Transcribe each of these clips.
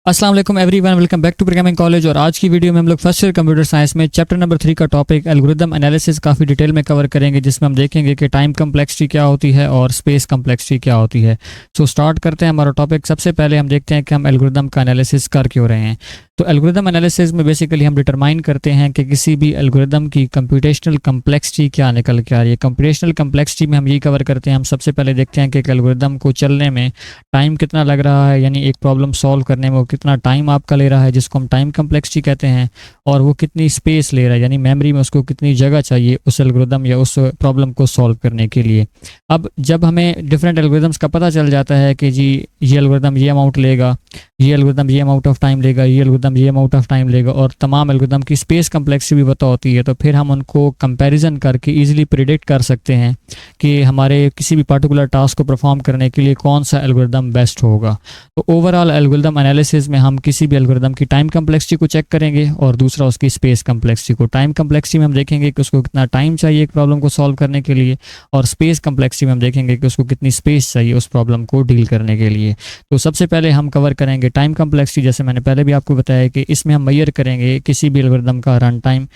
अस्सलाम वालेकुम everyone, welcome back to programming college. और आज की वीडियो में हम लोग फर्स्ट ईयर कंप्यूटर साइंस में चैप्टर नंबर 3 का टॉपिक एल्गोरिदम एनालिसिस काफ़ी डिटेल में कवर करेंगे, जिसमें हम देखेंगे कि टाइम कम्प्लेक्सिटी क्या होती है और स्पेस कम्प्लेक्सिटी क्या होती है। सो स्टार्ट करते हैं हमारा टॉपिक। सबसे पहले हम देखते हैं कि हम एल्गोरिदम का एनालिसिस कर क्यों रहे हैं। तो एल्गोरिदम एनालिसिस में बेसिकली हम डिटरमाइन करते हैं कि किसी भी एल्गोरिदम की कंप्यूटेशनल कम्प्लेक्सिटी क्या निकल के आ रही है। कंप्यूटेशनल कम्प्लेक्सिटी में हम यही कवर करते हैं। हम सबसे पहले देखते हैं कि एक एल्गोरिदम को चलने में टाइम कितना लग रहा है, यानी एक प्रॉब्लम सॉल्व करने में वो कितना टाइम आपका ले रहा है, जिसको हम टाइम कम्प्लेक्सिटी कहते हैं। और वो कितनी स्पेस ले रहा है, यानी मेमोरी में उसको कितनी जगह चाहिए उस एल्गोरिदम या उस प्रॉब्लम को सॉल्व करने के लिए। अब जब हमें डिफरेंट एल्गोरिदम्स का पता चल जाता है कि जी ये एल्गोरिदम ये अमाउंट लेगा, ये एल्गोरिदम ये अमाउंट ऑफ टाइम लेगा, ये एल्गोरिदम ये अमाउंट ऑफ टाइम लेगा, और तमाम एल्गोरिदम की स्पेस कम्प्लेक्सिटी भी पता होती है, तो फिर हम उनको कंपैरिजन करके इजीली प्रिडिक्ट कर सकते हैं कि हमारे किसी भी पर्टिकुलर टास्क को परफॉर्म करने के लिए कौन सा एल्गोरिदम बेस्ट होगा। तो ओवरऑल एल्गोरिदम एनालिसिस में हम किसी भी एल्गोरिदम की टाइम कम्प्लेक्सिटी को चेक करेंगे और दूसरा उसकी स्पेस कम्प्लेक्सिटी को। टाइम कम्प्लेक्सिटी में हम देखेंगे कि उसको कितना टाइम चाहिए एक प्रॉब्लम को सॉल्व करने के लिए, और स्पेस कम्प्लेक्सिटी में हम देखेंगे कि उसको कितनी स्पेस चाहिए उस प्रॉब्लम को डील करने के लिए। तो सबसे पहले हम कवर करेंगे टाइम कम्प्लेक्सिटी। जैसे मैंने पहले भी आपको बताया कि इसमें हम मेजर करेंगे किसी भी एल्गोरिदम का रन टाइम,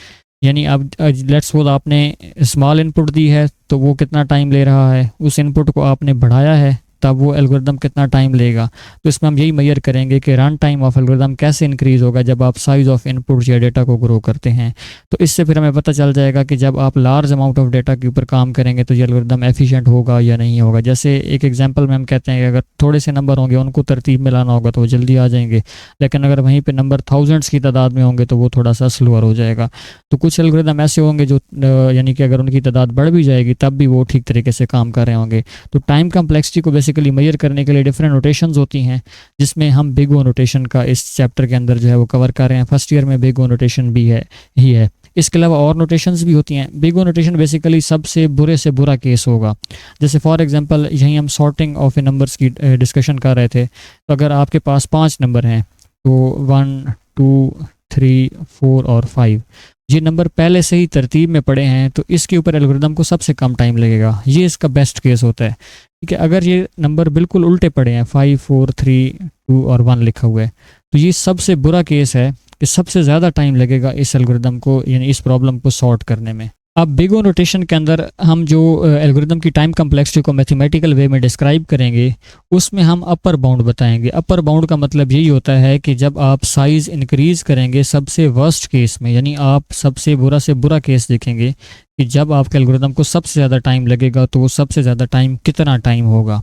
यानी अब लेट्स सपोज आपने स्मॉल इनपुट दी है तो वो कितना टाइम ले रहा है, उस इनपुट को आपने बढ़ाया है तब वो एल्गोरिदम कितना टाइम लेगा। तो इसमें हम यही मेजर करेंगे कि रन टाइम ऑफ एल्गोरिदम कैसे इंक्रीज होगा जब आप साइज ऑफ इनपुट या डेटा को ग्रो करते हैं। तो इससे फिर हमें पता चल जाएगा कि जब आप लार्ज अमाउंट ऑफ डेटा के ऊपर काम करेंगे तो ये एल्गोरिदम एफिशिएंट होगा या नहीं होगा। जैसे एक एग्जांपल में हम कहते हैं कि अगर थोड़े से नंबर होंगे उनको तरतीब में लाना होगा तो वो जल्दी आ जाएंगे, लेकिन अगर वहीं पर नंबर थाउजेंड्स की तादाद में होंगे तो वो थोड़ा सा स्लोअर हो जाएगा। तो कुछ एल्गोरिदम ऐसे होंगे जो यानी कि अगर उनकी तादाद बढ़ भी जाएगी तब भी वो ठीक तरीके से काम कर रहे होंगे। तो टाइम कम्प्लेक्सिटी को बेसिकली मेजर करने के लिए डिफरेंट नोटेशंस होती हैं, जिसमें हम बिग ओ नोटेशन का इस चैप्टर के अंदर जो है वो कवर कर रहे हैं। फर्स्ट ईयर में बिग ओ नोटेशन भी है। इसके अलावा और नोटेशंस भी होती हैं। बिग ओ नोटेशन बेसिकली सबसे बुरे से बुरा केस होगा। जैसे फॉर एग्जांपल यहीं हम सॉर्टिंग ऑफ ए नंबर्स की डिस्कशन कर रहे थे। तो अगर आपके पास 5 नंबर हैं तो 1 2 3 4 और 5, ये नंबर पहले से ही तरतीब में पड़े हैं तो इसके ऊपर एल्गोरिदम को सबसे कम टाइम लगेगा। ये इसका बेस्ट केस होता है। ठीक है, अगर ये नंबर बिल्कुल उल्टे पड़े हैं 5 4 3 2 और 1 लिखा हुआ है तो ये सबसे बुरा केस है कि सबसे ज़्यादा टाइम लगेगा इस एल्गोरिदम को, यानी इस प्रॉब्लम को सॉर्ट करने में। अब बिग ओ नोटेशन के अंदर हम जो एल्गोरिदम की टाइम कम्प्लेक्सिटी को मैथमेटिकल वे में डिस्क्राइब करेंगे उसमें हम अपर बाउंड बताएंगे। अपर बाउंड का मतलब यही होता है कि जब आप साइज़ इंक्रीज करेंगे सबसे वर्स्ट केस में, यानी आप सबसे बुरा से बुरा केस देखेंगे कि जब आपके एल्गोरिदम को सबसे ज़्यादा टाइम लगेगा तो वो सबसे ज़्यादा टाइम कितना टाइम होगा।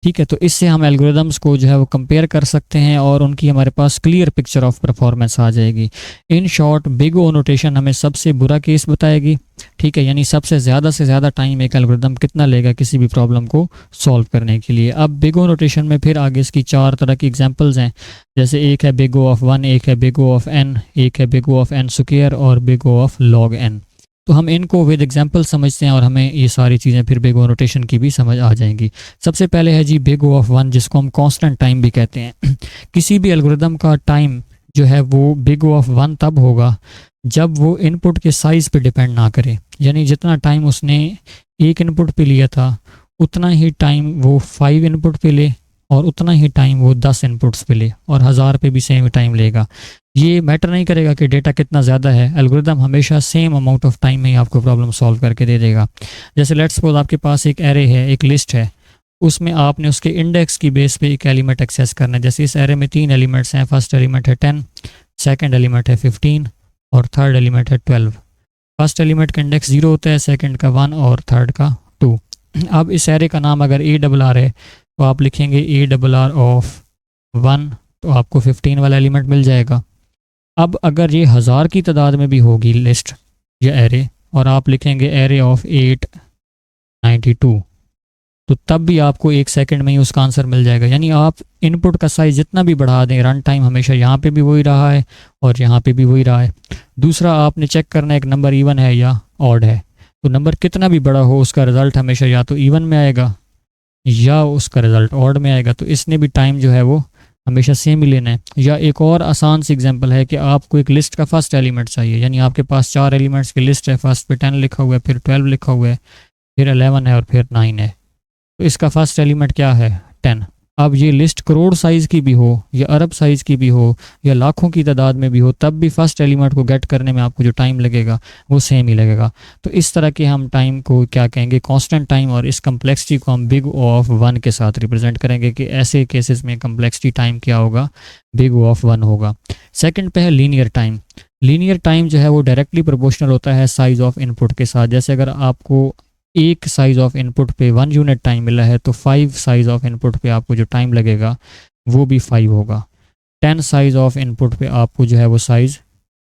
ठीक है, तो इससे हम एल्गोरिदम्स को जो है वो कंपेयर कर सकते हैं और उनकी हमारे पास क्लियर पिक्चर ऑफ परफॉर्मेंस आ जाएगी। In short big O notation हमें सबसे बुरा केस बताएगी। ठीक है, यानी सबसे से ज़्यादा टाइम एक एल्गोरिदम कितना लेगा किसी भी प्रॉब्लम को सॉल्व करने के लिए। अब बिग ओ नोटेशन में फिर आगे इसकी 4 तरह की एग्जांपल्स हैं। जैसे एक है बिग ओ ऑफ 1, एक है बिग ओ ऑफ n, एक है big O of n square और big O of log n। तो हम इनको विद एग्जांपल समझते हैं और हमें ये सारी चीज़ें फिर बिग ओ नोटेशन की भी समझ आ जाएंगी। सबसे पहले है जी बिग ओ ऑफ 1, जिसको हम कांस्टेंट टाइम भी कहते हैं। किसी भी एल्गोरिदम का टाइम जो है वो बिग ओ ऑफ 1 तब होगा जब वो इनपुट के साइज़ पे डिपेंड ना करे, यानी जितना टाइम उसने एक इनपुट पे लिया था उतना ही टाइम वो 5 इनपुट पे ले और उतना ही टाइम वो 10 इनपुट्स पे ले, और 1000 पे भी सेम टाइम लेगा। ये मैटर नहीं करेगा कि डेटा कितना ज़्यादा है, एल्गोरिदम हमेशा सेम अमाउंट ऑफ टाइम में ही आपको प्रॉब्लम सॉल्व करके दे देगा। जैसे लेट्स सपोज आपके पास एक एरे है, एक लिस्ट है, उसमें आपने उसके इंडेक्स की बेस पे एक एलिमेंट एक्सेस करना है। जैसे इस एरे में 3 एलिमेंट्स हैं। फर्स्ट एलिमेंट है 10, सेकेंड एलिमेंट है 15 और थर्ड एलिमेंट है 12। फर्स्ट एलिमेंट का इंडेक्स 0 होता है, सेकेंड का 1 और थर्ड का 2। अब इस एरे का नाम अगर ARR है तो आप लिखेंगे ARR ऑफ 1, तो आपको 15 वाला एलिमेंट मिल जाएगा। अब अगर ये 1000 की तादाद में भी होगी लिस्ट या एरे और आप लिखेंगे एरे ऑफ 892, तो तब भी आपको 1 सेकंड में ही उसका आंसर मिल जाएगा। यानी आप इनपुट का साइज़ जितना भी बढ़ा दें, रन टाइम हमेशा यहाँ पे भी वही रहा है और यहाँ पे भी वही रहा है। दूसरा आपने चेक करना है एक नंबर इवन है या ऑड है, तो नंबर कितना भी बड़ा हो उसका रिज़ल्ट हमेशा या तो इवन में आएगा या उसका रिज़ल्ट ऑड में आएगा। तो इसने भी टाइम जो है वो हमेशा सेम ही लेना है। या एक और आसान सी एग्जांपल है कि आपको एक लिस्ट का फर्स्ट एलिमेंट चाहिए, यानी आपके पास 4 एलिमेंट्स की लिस्ट है। फर्स्ट पे 10 लिखा हुआ है, फिर 12 लिखा हुआ है, फिर 11 है और फिर 9 है। तो इसका फर्स्ट एलिमेंट क्या है 10, अब ये लिस्ट करोड़ साइज़ की भी हो या अरब साइज़ की भी हो या लाखों की तादाद में भी हो, तब भी फर्स्ट एलिमेंट को गेट करने में आपको जो टाइम लगेगा वो सेम ही लगेगा। तो इस तरह के हम टाइम को क्या कहेंगे, कांस्टेंट टाइम, और इस कम्प्लेक्सिटी को हम बिग ओ ऑफ 1 के साथ रिप्रेजेंट करेंगे कि ऐसे केसेस में कम्प्लेक्सिटी टाइम क्या होगा, बिग ओ ऑफ 1 होगा। सेकंड पे है लीनियर टाइम। लीनियर टाइम जो है वो डायरेक्टली प्रोपोर्शनल होता है साइज़ ऑफ इनपुट के साथ। जैसे अगर आपको एक साइज़ ऑफ इनपुट पे 1 यूनिट टाइम मिला है तो 5 साइज़ ऑफ इनपुट पे आपको जो टाइम लगेगा वो भी 5 होगा। 10 साइज़ ऑफ इनपुट पे आपको जो है वो साइज़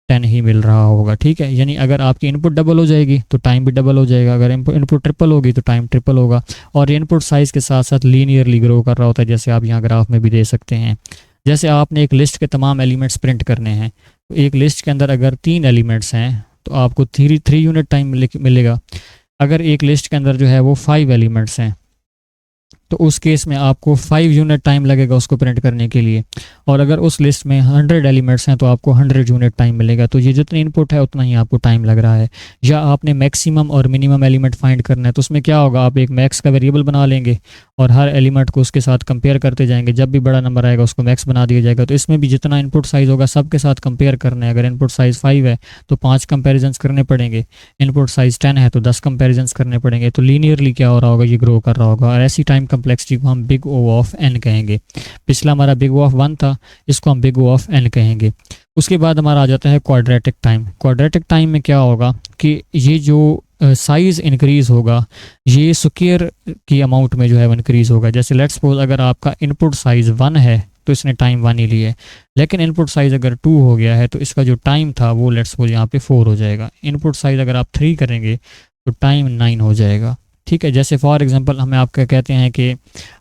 10 ही मिल रहा होगा, ठीक है। यानी अगर आपकी इनपुट डबल हो जाएगी तो टाइम भी डबल हो जाएगा, अगर इनपुट ट्रिपल होगी तो टाइम ट्रिपल होगा। और इनपुट साइज़ के साथ साथ लीनियरली ग्रो कर रहा होता है, जैसे आप यहाँ ग्राफ में भी दे सकते हैं। जैसे आपने एक लिस्ट के तमाम एलिमेंट्स प्रिंट करने हैं, तो एक लिस्ट के अंदर अगर 3 एलिमेंट्स हैं तो आपको 3 यूनिट टाइम मिलेगा। अगर एक लिस्ट के अंदर जो है वो 5 एलिमेंट्स हैं तो उस केस में आपको 5 यूनिट टाइम लगेगा उसको प्रिंट करने के लिए। और अगर उस लिस्ट में 100 एलिमेंट्स हैं तो आपको 100 यूनिट टाइम मिलेगा। तो ये जितनी इनपुट है उतना ही आपको टाइम लग रहा है। या आपने मैक्सिमम और मिनिमम एलिमेंट फाइंड करना है तो उसमें क्या होगा, आप एक मैक्स का वेरिएबल बना लेंगे और हर एलिमेंट को उसके साथ कंपेयर करते जाएंगे। जब भी बड़ा नंबर आएगा उसको मैक्स बना दिया जाएगा। तो इसमें भी जितना इनपुट साइज़ होगा सबके साथ कंपेयर करना है। अगर इनपुट साइज़ 5 है तो 5 कंपेरिजन्स करने पड़ेंगे, इनपुट साइज़ 10 है तो 10 कंपेरिजन्स करने पड़ेंगे। तो लीनियरली क्या हो रहा होगा, ये ग्रो कर रहा होगा। और ऐसी टाइम कम्प्लेक्सिटी को हम बिग ओ ऑफ एन कहेंगे। पिछला हमारा बिग ओ ऑफ 1 था, इसको हम बिग ओ ऑफ एन कहेंगे। उसके बाद हमारा आ जाता है क्वाड्रेटिक टाइम। क्वाड्रेटिक टाइम में क्या होगा कि ये जो साइज़ इंक्रीज़ होगा ये स्क्वायर की अमाउंट में जो है वो इंक्रीज़ होगा। जैसे लेट्स सपोज अगर आपका इनपुट साइज़ 1 है तो इसने टाइम 1 ही लिया है, लेकिन इनपुट साइज़ अगर 2 हो गया है तो इसका जो टाइम था वो लेट्स सपोज यहाँ पे 4 हो जाएगा। इनपुट साइज़ अगर आप 3 करेंगे तो टाइम 9 हो जाएगा, ठीक है। जैसे फॉर एग्जांपल हमें आपका कहते हैं कि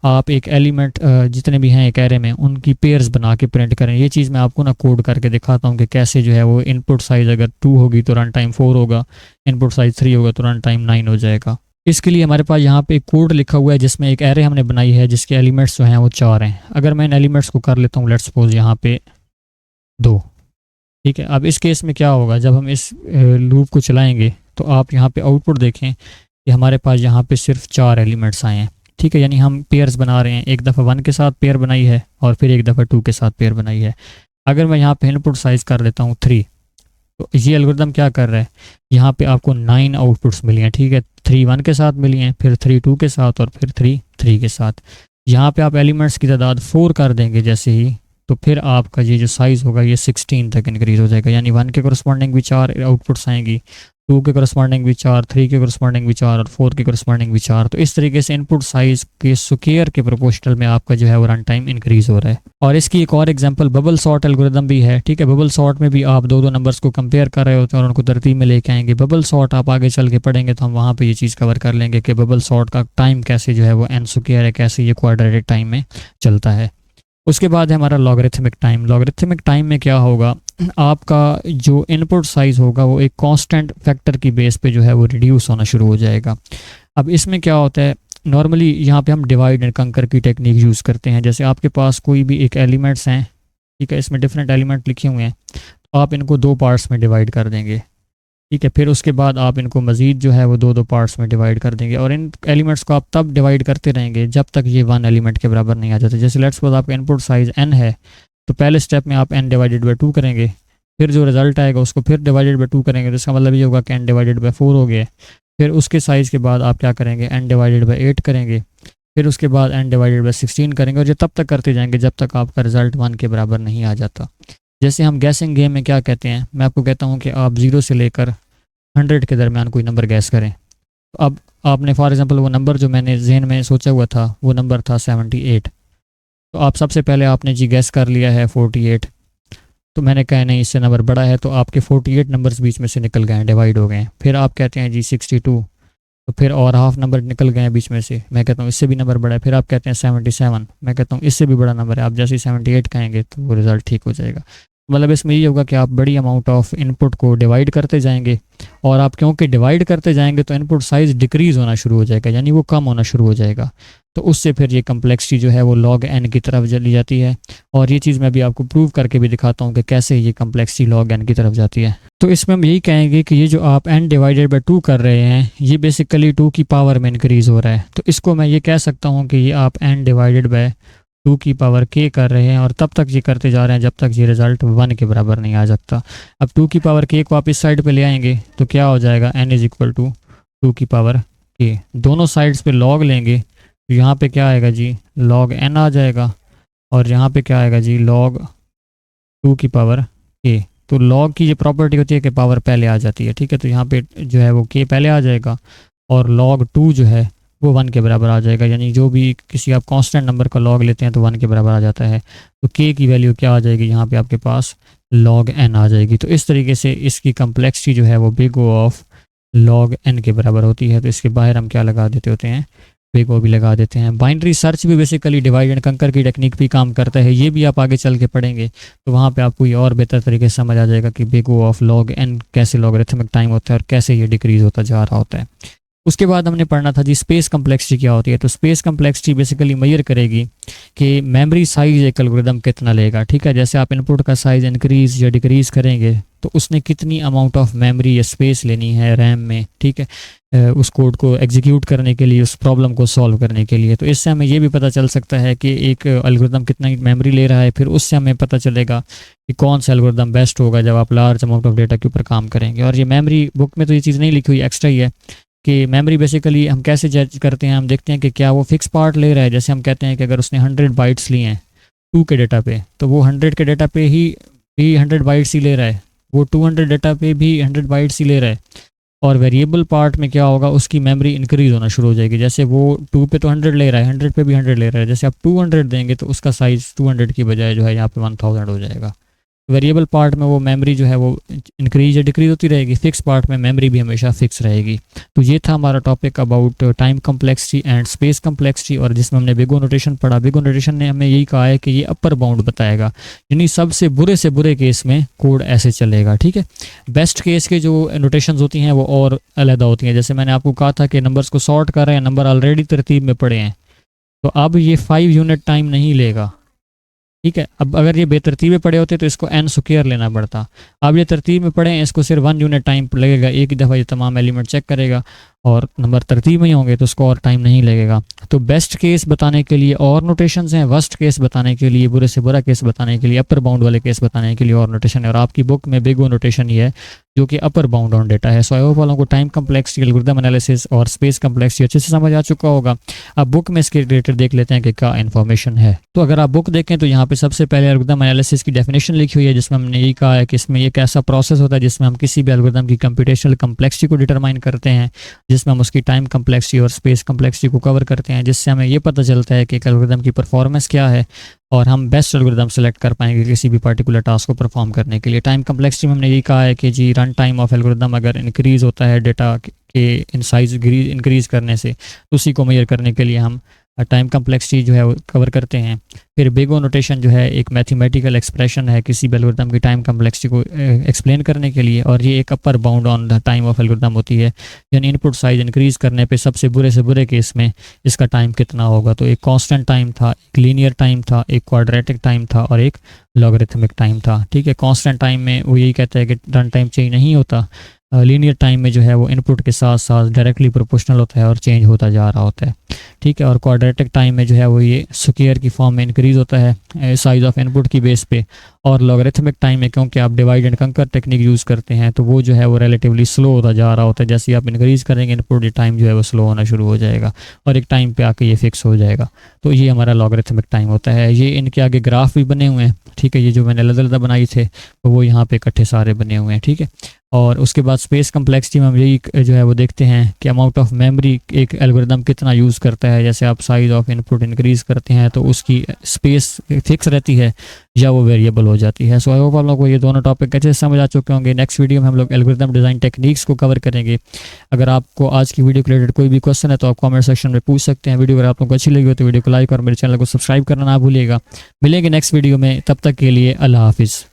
आप एक एलिमेंट जितने भी हैं एक एरे में उनकी पेयर्स बना के प्रिंट करें। ये चीज़ मैं आपको ना कोड करके दिखाता हूँ कि कैसे जो है वो इनपुट साइज़ अगर 2 होगी तो रन टाइम 4 होगा, इनपुट साइज़ 3 होगा तो रन टाइम 9 हो जाएगा। इसके लिए हमारे पास यहाँ पे एक कोड लिखा हुआ है जिसमें एक एरे हमने बनाई है जिसके एलिमेंट्स जो हैं वो 4 हैं। अगर मैं इन एलिमेंट्स को कर लेता हूँ लेट्स सपोज यहाँ पे 2, ठीक है। अब इस केस में क्या होगा, जब हम इस लूप को चलाएंगे तो आप यहाँ पे आउटपुट देखें कि हमारे पास यहाँ पे सिर्फ 4 एलिमेंट्स आए हैं, ठीक है। यानी हम पेयर्स बना रहे हैं, एक दफ़ा 1 के साथ पेयर बनाई है और फिर एक दफ़ा 2 के साथ पेयर बनाई है। अगर मैं यहाँ पे इनपुट साइज़ कर लेता हूँ 3 तो ये एल्गोरिदम क्या कर रहा है, यहाँ पे आपको 9 आउटपुट्स मिली हैं, ठीक है। 3 1 के साथ मिली हैं, फिर 3 2 के साथ और फिर 3 3 के साथ। यहाँ पे आप एलिमेंट्स की तादाद 4 कर देंगे जैसे ही, तो फिर आपका ये जो साइज़ होगा ये 16 तक इंक्रीज़ हो जाएगा। यानी 1 के कोरस्पॉन्डिंग भी 4 आउटपुट्स आएंगी, 2 के कोरस्पॉन्डिंग भी 4, 3 के कोरस्पॉन्डिंग भी 4 और 4 के कोरस्पॉन्डिंग भी 4। तो इस तरीके से इनपुट साइज़ के स्क्वायर के प्रोपोर्शनल में आपका जो है वो रन टाइम इंक्रीज़ हो रहा है। और इसकी एक और एग्जांपल बबल सॉर्ट एल्गोरिदम भी है, ठीक है। बबल सॉर्ट में भी आप 2 नंबर्स को कंपेयर कर रहे होते हैं और उनको तरतीब में लेके आएंगे। बबल सॉर्ट आप आगे चल के पढ़ेंगे तो हम वहाँ पर ये चीज़ कवर कर लेंगे कि बबल सॉर्ट का टाइम कैसे जो है वो एन स्क्वायर है, कैसे ये क्वाड्रेटिक टाइम में चलता है। उसके बाद है हमारा लॉगरिथमिक टाइम। लॉगरिथमिक टाइम में क्या होगा, आपका जो इनपुट साइज़ होगा वो एक कांस्टेंट फैक्टर की बेस पे जो है वो रिड्यूस होना शुरू हो जाएगा। अब इसमें क्या होता है, नॉर्मली यहाँ पे हम डिवाइड एंड कंकर की टेक्निक यूज़ करते हैं। जैसे आपके पास कोई भी एक एलिमेंट्स हैं, ठीक है, इसमें डिफरेंट एलिमेंट लिखे हुए हैं, तो आप इनको 2 पार्ट्स में डिवाइड कर देंगे, ठीक है। फिर उसके बाद आप इनको मज़ीद जो है वो 2 पार्ट्स में डिवाइड कर देंगे और इन एलिमेंट्स को आप तब डिवाइड करते रहेंगे जब तक ये 1 एलिमेंट के बराबर नहीं आ जाते। जैसे लेट्स सपोज आपका इनपुट साइज़ n है तो पहले स्टेप में आप n डिवाइडेड बाई 2 करेंगे, फिर जो रिजल्ट आएगा उसको फिर डिवाइडेड बाई 2 करेंगे, तो इसका मतलब ये होगा कि n डिवाइडेड बाई 4 हो गया। फिर उसके साइज़ के बाद आप क्या करेंगे, n डिवाइडेड बाई 8 करेंगे, फिर उसके बाद n डिवाइडेड बाई 16 करेंगे और ये तब तक करते जाएंगे जब तक आपका रिजल्ट 1 के बराबर नहीं आ जाता। जैसे हम गैसिंग गेम में क्या कहते हैं, मैं आपको कहता हूँ कि आप 0 से लेकर 100 के दरमियान कोई नंबर गैस करें। तो अब आपने फॉर एग्जांपल वो नंबर जो मैंने जहन में सोचा हुआ था वो नंबर था 78। तो आप सबसे पहले आपने जी गैस कर लिया है 48, तो मैंने कहा नहीं इससे नंबर बड़ा है, तो आपके 48 नंबर्स बीच में से निकल गए हैं, डिवाइड हो गए हैं। फिर आप कहते हैं जी 62, तो फिर और हाफ नंबर निकल गए हैं बीच में से, मैं कहता हूँ इससे भी नंबर बड़ा है। फिर आप कहते हैं 77, मैं कहता हूँ इससे भी बड़ा नंबर है। आप जैसे ही 78 कहेंगे तो वो रिज़ल्ट ठीक हो जाएगा। मतलब इसमें ये होगा कि आप बड़ी अमाउंट ऑफ इनपुट को डिवाइड करते जाएंगे और आप क्योंकि डिवाइड करते जाएंगे तो इनपुट साइज़ डिक्रीज़ होना शुरू हो जाएगा, यानी वो कम होना शुरू हो जाएगा। तो उससे फिर ये कम्प्लेक्सिटी जो है वो log n की तरफ चली जाती है। और ये चीज़ मैं भी आपको प्रूव करके भी दिखाता हूँ कि कैसे ये कम्प्लेक्सिटी log n की तरफ जाती है। तो इसमें हम यही कहेंगे कि ये जो आप n डिवाइडेड बाई 2 कर रहे हैं ये बेसिकली 2 की पावर में इंक्रीज़ हो रहा है। तो इसको मैं ये कह सकता हूँ कि ये आप n डिवाइडेड बाई 2 की पावर k कर रहे हैं और तब तक ये करते जा रहे हैं जब तक ये रिज़ल्ट 1 के बराबर नहीं आ सकता। अब 2 की पावर k को आप इस साइड पे ले आएंगे तो क्या हो जाएगा, n इज़ इक्वल टू 2 की पावर k। दोनों साइड्स पे लॉग लेंगे तो यहाँ पे क्या आएगा जी, log n आ जाएगा और यहाँ पे क्या आएगा जी, log 2 की पावर k। तो log की ये प्रॉपर्टी होती है कि पावर पहले आ जाती है, ठीक है। तो यहाँ पे जो है वो k पहले आ जाएगा और log 2 जो है वो 1 के बराबर आ जाएगा, यानी जो भी किसी आप कांस्टेंट नंबर का log लेते हैं तो 1 के बराबर आ जाता है। तो k की वैल्यू क्या आ जाएगी, यहाँ पे आपके पास log n आ जाएगी। तो इस तरीके से इसकी कम्प्लेक्सिटी जो है वो big O of log n के बराबर होती है। तो इसके बाहर हम क्या लगा देते होते हैं, बिग O भी लगा देते हैं। बाइनरी सर्च भी बेसिकली डिवाइड एंड कंकर की टेक्निक भी काम करता है, ये भी आप आगे चल के पढ़ेंगे तो वहाँ पे आपको ये और बेहतर तरीके से समझ आ जाएगा कि big O of log n कैसे लॉगरिथमिक टाइम होता है और कैसे ये डिक्रीज होता जा रहा होता है। उसके बाद हमने पढ़ना था जी स्पेस कम्प्लेक्सिटी क्या होती है। तो स्पेस कम्प्लेक्सिटी बेसिकली मेजर करेगी कि मेमोरी साइज एक एल्गोरिदम कितना लेगा, ठीक है। जैसे आप इनपुट का साइज इंक्रीज या डिक्रीज करेंगे तो उसने कितनी अमाउंट ऑफ मेमोरी या स्पेस लेनी है रैम में, ठीक है, उस कोड को एग्जीक्यूट करने के लिए, उस प्रॉब्लम को सॉल्व करने के लिए। तो इससे हमें ये भी पता चल सकता है कि एक एल्गोरिदम कितना मेमोरी ले रहा है, फिर उससे हमें पता चलेगा कि कौन सा एल्गोरिदम बेस्ट होगा जब आप लार्ज अमाउंट ऑफ डेटा के ऊपर काम करेंगे। और ये मेमोरी बुक में तो ये चीज़ नहीं लिखी हुई, एक्स्ट्रा ही है कि मेमोरी बेसिकली हम कैसे जज करते हैं, हम देखते हैं कि क्या वो फिक्स पार्ट ले रहा है। जैसे हम कहते हैं कि अगर उसने 100 बाइट्स लिए हैं 2 के डेटा पे तो वो 100 के डेटा पे ही 100 बाइट्स ही ले रहा है, वो 200 डेटा पे भी 100 बाइट्स ही ले रहा है। और वेरिएबल पार्ट में क्या होगा, उसकी मेमोरी इंक्रीज होना शुरू हो जाएगी। जैसे वो 2 पे तो 100 ले रहा है, 100 पे भी 100 ले रहा है, जैसे आप 200 देंगे तो उसका साइज़ 200 की बजाय जो है यहाँ पे 1000 हो जाएगा। वेरिएबल पार्ट में वो मेमोरी जो है वो इंक्रीज या डिक्रीज होती रहेगी, फिक्स पार्ट में मेमोरी भी हमेशा फिक्स रहेगी। तो ये था हमारा topic about time complexity and space complexity, और जिसमें हमने बिग O नोटेशन पढ़ा। बिग O नोटेशन ने हमें यही कहा है कि ये अपर बाउंड बताएगा, यानी सबसे बुरे से बुरे केस में कोड ऐसे चलेगा, ठीक है। बेस्ट केस के जो नोटेशंस होती हैं वो और अलग होती हैं। जैसे मैंने आपको कहा था कि नंबर्स को सॉर्ट कर रहे हैं, नंबर ऑलरेडी तरतीब में पड़े हैं, तो अब ये 5 यूनिट टाइम नहीं लेगा, ठीक है। अब अगर ये बेतरतीब में पड़े होते तो इसको n स्क्वायर लेना पड़ता। अब ये तरतीब में पड़े हैं, इसको सिर्फ 1 यूनिट टाइम लगेगा, एक ही दफ़ा ये तमाम एलिमेंट चेक करेगा, और नंबर तरतीब में ही होंगे तो उसको और टाइम नहीं लगेगा। तो बेस्ट केस बताने के लिए और नोटेशंस हैं, वर्स्ट केस बताने के लिए, बुरे से बुरा केस बताने के लिए, अपर बाउंड वाले केस बताने के लिए और नोटेशन है। और आपकी बुक में बिग O नोटेशन ही है जो कि अपर बाउंड ऑन डेटा है। सो आई होप वालों को टाइम कम्प्लेक्सिटी, एल्गोरिथम एनालिसिस और स्पेस कम्प्लेक्सिटी अच्छे से समझ आ चुका होगा। अब बुक में इसके रिलेटेड देख लेते हैं कि क्या इन्फॉर्मेशन है। तो अगर आप बुक देखें तो यहाँ पे सबसे पहले एल्गोरिथम एनालिसिस की डेफिनेशन लिखी हुई है, जिसमें हमने यही कहा है कि इसमें एक ऐसा प्रोसेस होता है जिसमें हम किसी भी एल्गोरिथम की कंप्यूटेशनल कम्प्लेक्सिटी को डिटरमाइन करते हैं, जिसमें हम उसकी टाइम कम्प्लेक्सिटी और स्पेस कम्प्लेक्सिटी को कवर करते हैं, जिससे हमें ये पता चलता है कि एक एल्गोरिथम की परफॉर्मेंस क्या है और हम बेस्ट एल्गोरिथम सेलेक्ट कर पाएंगे किसी भी पर्टिकुलर टास्क को परफॉर्म करने के लिए। टाइम कम्प्लेक्सिटी में हमने यही कहा है कि जी रन टाइम ऑफ एल्गोरिथम अगर इंक्रीज़ होता है डेटा के इन साइज इंक्रीज़ करने से, उसी को मेजर करने के लिए हम टाइम कम्प्लेक्सिटी जो है वो कवर करते हैं। फिर बिग O नोटेशन जो है एक मैथमेटिकल एक्सप्रेशन है किसी भी एल्गोरिथम की टाइम कम्प्लेक्सिटी को एक्सप्लेन करने के लिए, और ये एक upper bound on the time of algorithm होती है, यानी इनपुट साइज इंक्रीज़ करने पे सबसे बुरे से बुरे केस में इसका टाइम कितना होगा। तो एक कांस्टेंट टाइम था, एक लीनियर टाइम था, एक क्वाड्रेटिक टाइम था और एक लॉगरिथमिक टाइम था, ठीक है। कांस्टेंट टाइम में वो यही कहता है कि रन टाइम चेंज नहीं होता, लीनियर टाइम में जो है वो इनपुट के साथ साथ डायरेक्टली प्रोपोर्शनल होता है और चेंज होता जा रहा होता है, ठीक है। और क्वाड्रेटिक टाइम में जो है वो ये स्क्वायर की फॉर्म में इंक्रीज़ होता है साइज ऑफ इनपुट की बेस पे, और लॉगरिथमिक टाइम में क्योंकि आप डिवाइड एंड कंकर टेक्निक यूज़ करते हैं तो वो जो है वो रिलेटिवली स्लो होता जा रहा होता है। जैसे आप इंक्रीज़ करेंगे इनपुट, टाइम जो है वो स्लो होना शुरू हो जाएगा और एक टाइम पे आके ये फिक्स हो जाएगा। तो ये हमारा लॉगरिथमिक टाइम होता है। ये इनके आगे ग्राफ भी बने हुए हैं, ठीक है। ये जो मैंने अलग-अलग बनाई थे तो वो यहाँ पे इकट्ठे सारे बने हुए हैं, ठीक है। और उसके बाद स्पेस कम्प्लेक्सिटी में हम यही जो है वो देखते हैं कि अमाउंट ऑफ मेमोरी एक एल्गोरिथम कितना यूज़ करता है। जैसे आप साइज ऑफ इनपुट इंक्रीज़ करते हैं तो उसकी स्पेस फिक्स रहती है या वो वेरिएबल हो जाती है। सो आई होप आप लोगों को ये दोनों टॉपिक अच्छे से समझ आ चुके होंगे। नेक्स्ट वीडियो में हम लोग एल्गोरिथम डिज़ाइन टेक्निक्स को कवर करेंगे। अगर आपको आज की वीडियो के रिलेटेड कोई भी क्वेश्चन है तो आप कमेंट सेक्शन में पूछ सकते हैं। वीडियो अगर आप लोगों को अच्छी लगी हो तो वीडियो को लाइक और मेरे चैनल को सब्सक्राइब करना ना भूलिएगा। मिलेंगे नेक्स्ट वीडियो में, तब तक के लिए अल्लाह हाफिज़।